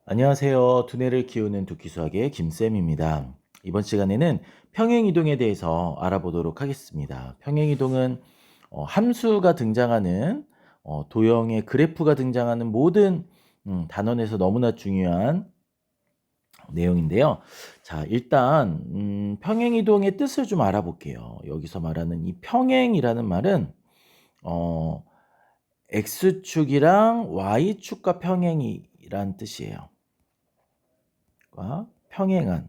안녕하세요. 두뇌를 키우는 두키수학의 김쌤입니다. 이번 시간에는 평행이동에 대해서 알아보도록 하겠습니다. 평행이동은 함수가 등장하는 도형의 그래프가 등장하는 모든 단원에서 너무나 중요한 내용인데요. 자, 일단 평행이동의 뜻을 좀 알아볼게요. 여기서 말하는 이 평행이라는 말은 X축이랑 Y축과 평행이란 뜻이에요. 평행한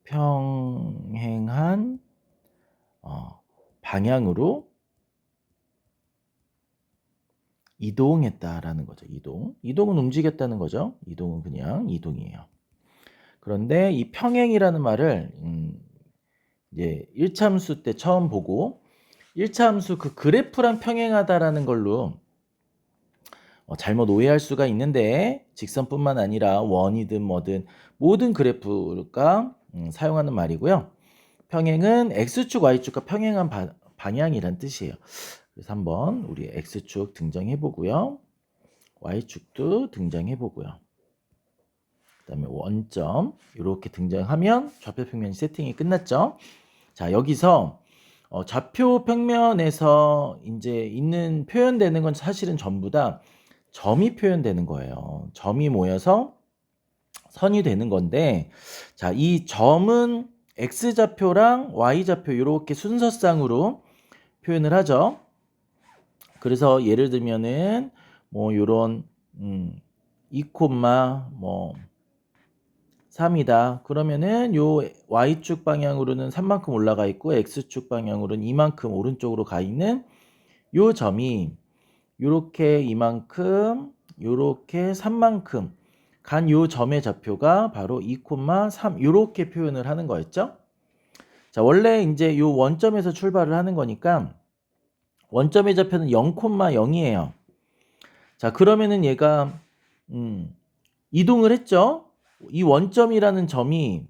평행한 방향으로 이동했다라는 거죠. 이동은 움직였다는 거죠. 이동은 그냥 이동이에요. 그런데 이 평행이라는 말을 이제 1차 함수 때 처음 보고 1차 함수 그 그래프랑 평행하다라는 걸로 잘못 오해할 수가 있는데 직선뿐만 아니라 원이든 뭐든 모든 그래프가 사용하는 말이고요. 평행은 X축, Y축과 평행한 방향이란 뜻이에요. 그래서 한번 우리 X축 등장해 보고요. Y축도 등장해 보고요. 그 다음에 원점 이렇게 등장하면 좌표 평면이 세팅이 끝났죠. 자, 여기서 좌표 평면에서 이제 있는 표현되는 건 사실은 전부 다 점이 표현되는 거예요. 점이 모여서 선이 되는 건데, 자, 이 점은 X좌표랑 Y좌표 이렇게 순서상으로 표현을 하죠. 그래서 예를 들면은 뭐 요런 2, 뭐 3이다. 그러면은 요 Y축 방향으로는 3만큼 올라가 있고 X축 방향으로는 이만큼 오른쪽으로 가 있는 요 점이 요렇게 이만큼 요렇게 3만큼 간 요 점의 좌표가 바로 2, 3 요렇게 표현을 하는 거였죠. 자, 원래 이제 요 원점에서 출발을 하는 거니까 원점의 좌표는 0,0이에요. 자, 그러면은 얘가 이동을 했죠. 이 원점이라는 점이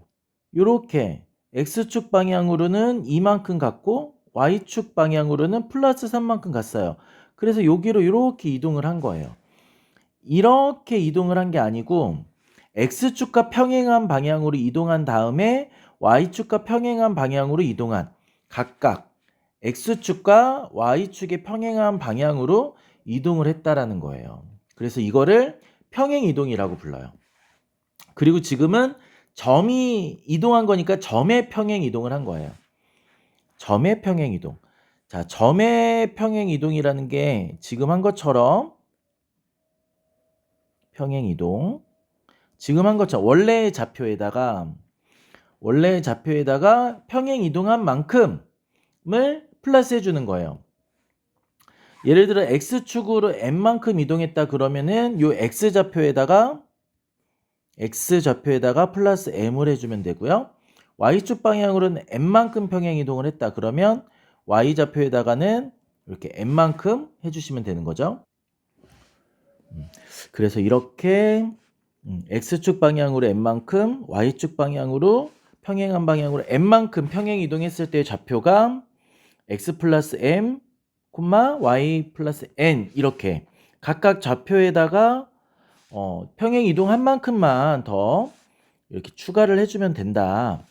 요렇게 X축 방향으로는 이만큼 갔고 Y축 방향으로는 플러스 3만큼 갔어요. 그래서 여기로 이렇게 이동을 한 거예요. 이렇게 이동을 한 게 아니고 X축과 평행한 방향으로 이동한 다음에 Y축과 평행한 방향으로 이동한 각각 X축과 Y축의 평행한 방향으로 이동을 했다라는 거예요. 그래서 이거를 평행이동이라고 불러요. 그리고 지금은 점이 이동한 거니까 점의 평행이동을 한 거예요. 점의 평행이동. 자, 점의 평행이동이라는 게 지금 한 것처럼 평행이동. 지금 한 것처럼 원래의 좌표에다가 평행이동한 만큼을 플러스 해주는 거예요. 예를 들어 X축으로 N만큼 이동했다 그러면은 요 X좌표에다가 플러스 M을 해주면 되고요. Y축 방향으로는 N만큼 평행이동을 했다 그러면 Y좌표에다가는 이렇게 N만큼 해주시면 되는 거죠. 그래서 이렇게 X축 방향으로 N만큼, Y축 방향으로 평행한 방향으로 N만큼 평행 이동했을 때의 좌표가 X 플러스 M, Y 플러스 N 이렇게 각각 좌표에다가 평행 이동한 만큼만 더 이렇게 추가를 해주면 된다.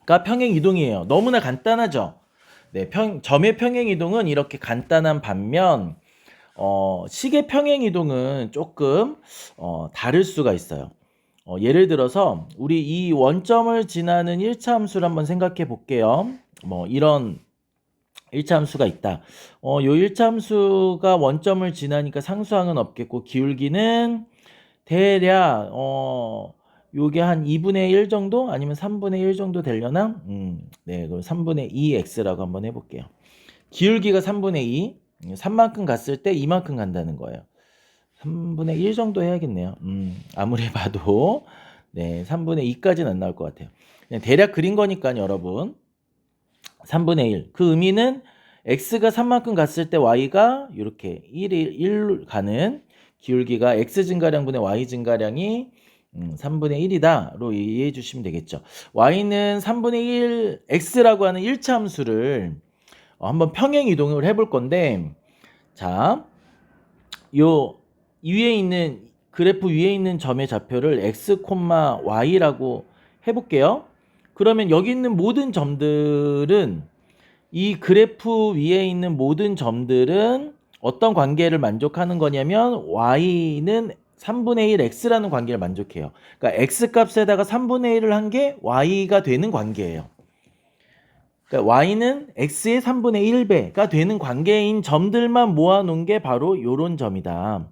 그러니까 평행 이동이에요. 너무나 간단하죠? 네, 점의 평행 이동은 이렇게 간단한 반면 식의 평행 이동은 조금 다를 수가 있어요. 예를 들어서 우리 이 원점을 지나는 1차 함수를 한번 생각해 볼게요. 뭐 이런 1차 함수가 있다. 요 1차 함수가 원점을 지나니까 상수항은 없겠고 기울기는 대략 요게 한 2분의 1 정도 아니면 3분의 1 정도 되려나? 네, 그럼 3분의 2x라고 한번 해볼게요. 기울기가 3분의 2, 3만큼 갔을 때 2만큼 간다는 거예요. 3분의 1 정도 해야겠네요. 아무리 봐도 네, 3분의 2까지는 안 나올 것 같아요. 그냥 대략 그린 거니까요, 여러분. 3분의 1. 그 의미는 x가 3만큼 갔을 때 y가 이렇게 1 가는 기울기가 x 증가량분의 y 증가량이 3분의 1이다로 이해해 주시면 되겠죠. y는 3분의 1 x라고 하는 1차 함수를 한번 평행 이동을 해볼 건데, 자, 요 위에 있는 그래프 위에 있는 점의 좌표를 x, y라고 해볼게요. 그러면 여기 있는 모든 점들은 이 그래프 위에 있는 모든 점들은 어떤 관계를 만족하는 거냐면 y는 3분의 1 x라는 관계를 만족해요. 그러니까 x 값에다가 3분의 1을 한 게 y가 되는 관계예요. 그러니까 y는 x의 3분의 1배가 되는 관계인 점들만 모아놓은 게 바로 요런 점이다.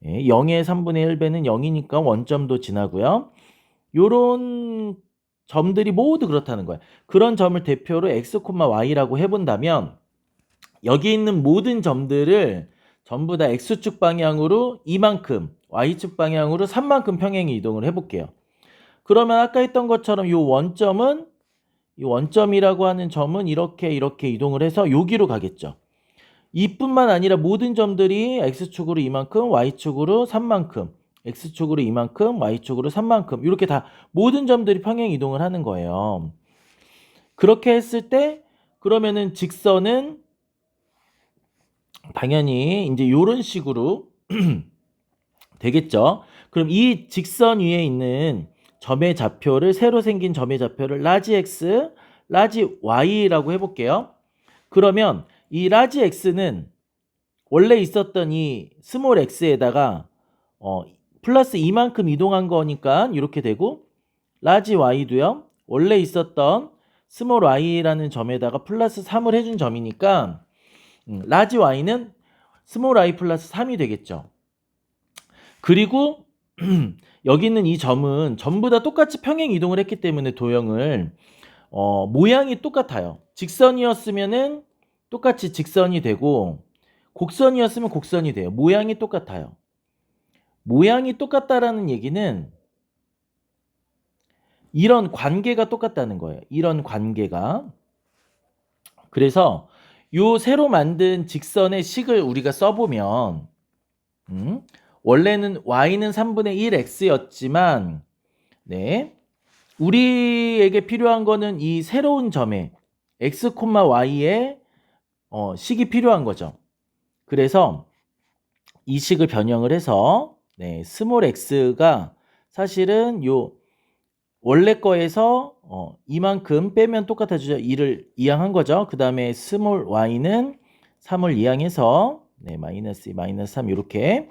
0의 3분의 1배는 0이니까 원점도 지나고요. 요런 점들이 모두 그렇다는 거예요. 그런 점을 대표로 x, y라고 해본다면 여기 있는 모든 점들을 전부 다 x축 방향으로 이만큼, y축 방향으로 3만큼 평행 이동을 해볼게요. 그러면 아까 했던 것처럼 이 원점이라고 하는 점은 이렇게 이동을 해서 여기로 가겠죠. 이뿐만 아니라 모든 점들이 x축으로 이만큼, y축으로 3만큼, x축으로 이만큼, y축으로 3만큼 이렇게 다 모든 점들이 평행 이동을 하는 거예요. 그렇게 했을 때 그러면은 직선은 당연히 이제 이런 식으로 되겠죠. 그럼 이 직선 위에 있는 점의 좌표를 새로 생긴 점의 좌표를 라지 x, 라지 y라고 해볼게요. 그러면 이 라지 x는 원래 있었던 이 스몰 x에다가 플러스 이만큼 이동한 거니까 이렇게 되고 라지 y도요. 원래 있었던 스몰 y라는 점에다가 플러스 3을 해준 점이니까 라지 y는 스몰 y 플러스 3이 되겠죠. 그리고 여기 있는 이 점은 전부 다 똑같이 평행 이동을 했기 때문에 도형을 모양이 똑같아요. 직선이었으면은 똑같이 직선이 되고 곡선이었으면 곡선이 돼요. 모양이 똑같아요. 모양이 똑같다라는 얘기는 이런 관계가 똑같다는 거예요. 이런 관계가. 그래서 요 새로 만든 직선의 식을 우리가 써보면 원래는 y는 3분의 1x였지만 네, 우리에게 필요한 거는 이 새로운 점에 x, y의 식이 필요한 거죠. 그래서 이 식을 변형을 해서 스몰 x가 사실은 요 원래 거에서 이만큼 빼면 똑같아지죠. 2를 이항한 거죠. 그 다음에 스몰 y는 3을 이항해서 마이너스 2, 마이너스 3 이렇게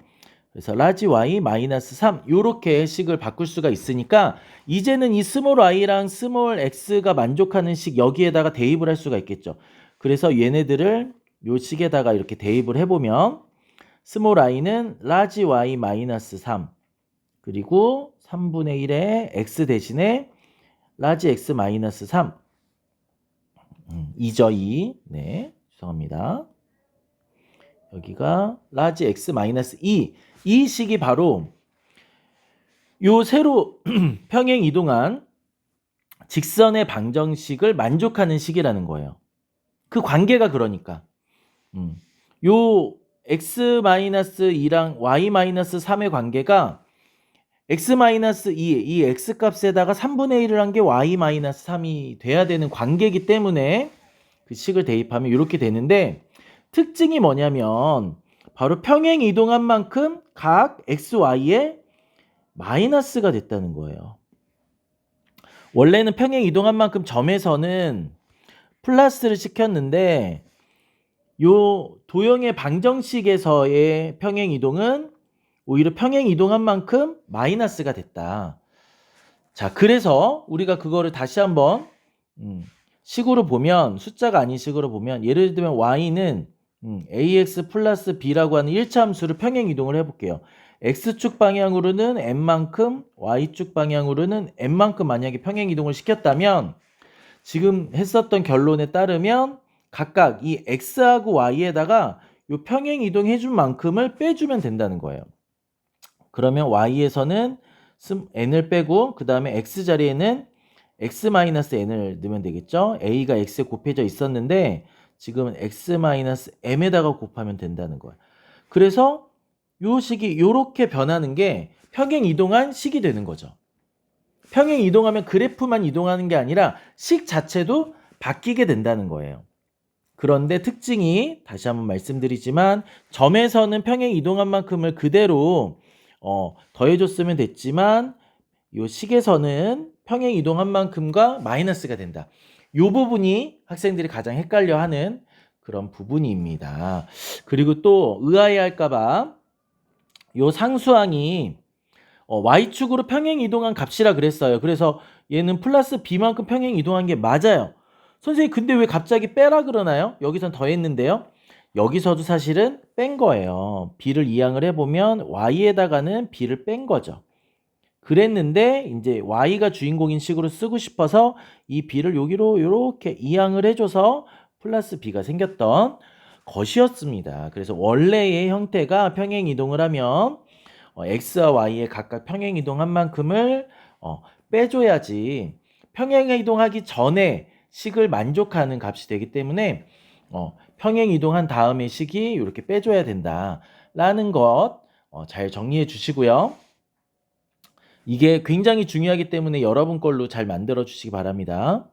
그래서 라지 y 마이너스 3 이렇게 식을 바꿀 수가 있으니까 이제는 이 스몰 y랑 스몰 x가 만족하는 식 여기에다가 대입을 할 수가 있겠죠. 그래서 얘네들을 요 식에다가 이렇게 대입을 해보면 스몰 y는 라지 y 마이너스 3 그리고 3분의 1의 x 대신에 라지 x 마이너스 3 2죠 2 네 죄송합니다. 여기가 라지 x 마이너스 2 이 식이 바로 요 새로 평행 이동한 직선의 방정식을 만족하는 식이라는 거예요. 그 관계가 그러니까 요 x-2랑 y-3의 관계가 x-2 이 x 값에다가 3분의 1을 한 게 y-3이 돼야 되는 관계이기 때문에 그 식을 대입하면 이렇게 되는데 특징이 뭐냐면 바로 평행 이동한 만큼 각 x, y에 마이너스가 됐다는 거예요. 원래는 평행 이동한 만큼 점에서는 플러스를 시켰는데 요 도형의 방정식에서의 평행 이동은 오히려 평행 이동한 만큼 마이너스가 됐다. 자, 그래서 우리가 그거를 다시 한번 식으로 보면 숫자가 아닌 식으로 보면 예를 들면 y는 ax 플러스 b라고 하는 1차 함수를 평행 이동을 해볼게요. x축 방향으로는 n만큼 y축 방향으로는 n만큼 만약에 평행 이동을 시켰다면 지금 했었던 결론에 따르면 각각 이 x하고 y에다가 요 평행 이동해준 만큼을 빼주면 된다는 거예요. 그러면 y에서는 n을 빼고 그 다음에 x 자리에는 x-n을 넣으면 되겠죠. a가 x에 곱해져 있었는데 지금은 x-m에다가 곱하면 된다는 거예요. 그래서 요 식이 요렇게 변하는 게 평행 이동한 식이 되는 거죠. 평행 이동하면 그래프만 이동하는 게 아니라 식 자체도 바뀌게 된다는 거예요. 그런데 특징이 다시 한번 말씀드리지만 점에서는 평행 이동한 만큼을 그대로 더해줬으면 됐지만 요 식에서는 평행 이동한 만큼과 마이너스가 된다. 요 부분이 학생들이 가장 헷갈려하는 그런 부분입니다. 그리고 또 의아해할까봐 요 상수항이 y축으로 평행 이동한 값이라 그랬어요. 그래서 얘는 플러스 b만큼 평행 이동한 게 맞아요. 선생님 근데 왜 갑자기 빼라 그러나요? 여기선 더했는데요. 여기서도 사실은 뺀 거예요. b를 이항을 해보면 y에다가는 b를 뺀 거죠. 그랬는데 이제 y가 주인공인 식으로 쓰고 싶어서 이 b를 여기로 이렇게 이항을 해줘서 플러스 b가 생겼던 것이었습니다. 그래서 원래의 형태가 평행 이동을 하면 x와 y에 각각 평행 이동한 만큼을 빼줘야지 평행 이동하기 전에 식을 만족하는 값이 되기 때문에 평행 이동한 다음의 식이 이렇게 빼줘야 된다라는 것 잘 정리해 주시고요. 이게 굉장히 중요하기 때문에 여러분 걸로 잘 만들어 주시기 바랍니다.